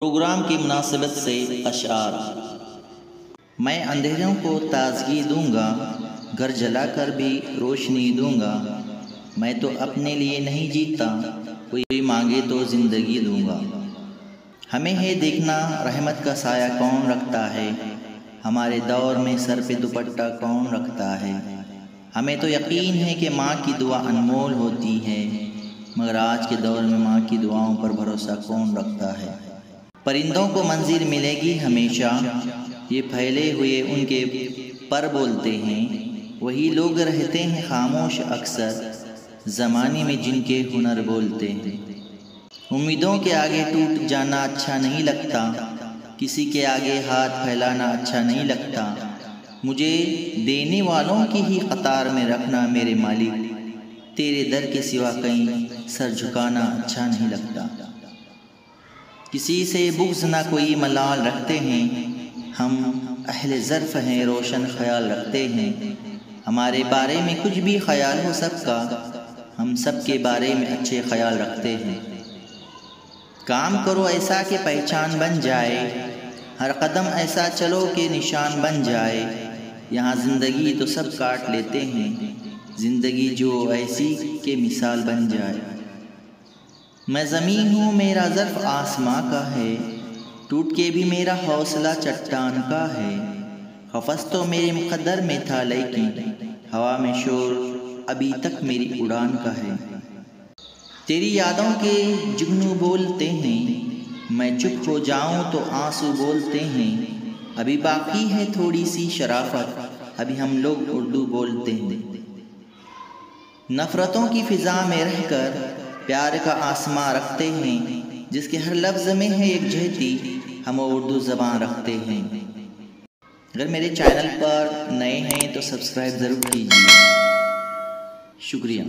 Programme की मुनासिबत से अशआर। मैं अंधेरों को ताजगी दूंगा, घर जलाकर भी रोशनी दूंगा। मैं तो अपने लिए नहीं जीता, कोई मांगे तो ज़िंदगी दूंगा। हमें है देखना रहमत का साया कौन रखता है, हमारे दौर में सर पे दुपट्टा कौन रखता है। हमें तो यकीन है कि माँ की दुआ अनमोल होती है, मगर आज के दौर में माँ की दुआओं पर भरोसा कौन रखता है। परिंदों को मंजिल मिलेगी हमेशा, ये फैले हुए उनके पर बोलते हैं। वही लोग रहते हैं खामोश अक्सर, ज़माने में जिनके हुनर बोलते हैं। उम्मीदों के आगे टूट जाना अच्छा नहीं लगता, किसी के आगे हाथ फैलाना अच्छा नहीं लगता। मुझे देने वालों की ही कतार में रखना मेरे मालिक, तेरे दर के सिवा कहीं सर झुकाना अच्छा नहीं लगता। किसी से बुग़्ज़ ना कोई मलाल रखते हैं, हम अहले ज़र्फ़ हैं रोशन ख्याल रखते हैं। हमारे बारे में कुछ भी ख्याल हो सबका, हम सब के बारे में अच्छे ख्याल रखते हैं। काम करो ऐसा कि पहचान बन जाए, हर कदम ऐसा चलो कि निशान बन जाए। यहाँ ज़िंदगी तो सब काट लेते हैं, ज़िंदगी जो ऐसी के मिसाल बन जाए। मैं ज़मीन हूँ मेरा ज़र्फ़ आसमां का है, टूट के भी मेरा हौसला चट्टान का है। ख़फ़स तो मेरे मुक़द्दर में था लेकिन हवा में शोर अभी तक मेरी उड़ान का है। तेरी यादों के जुगनू बोलते हैं, मैं चुप हो जाऊँ तो आंसू बोलते हैं। अभी बाकी है थोड़ी सी शराफत, अभी हम लोग उर्दू बोलते हैं। नफ़रतों की फ़िज़ा में रहकर प्यार का आसमां रखते हैं, जिसके हर लफ्ज़ में है एक जहती, हम उर्दू ज़बान रखते हैं। अगर मेरे चैनल पर नए हैं तो सब्सक्राइब ज़रूर कीजिए। शुक्रिया।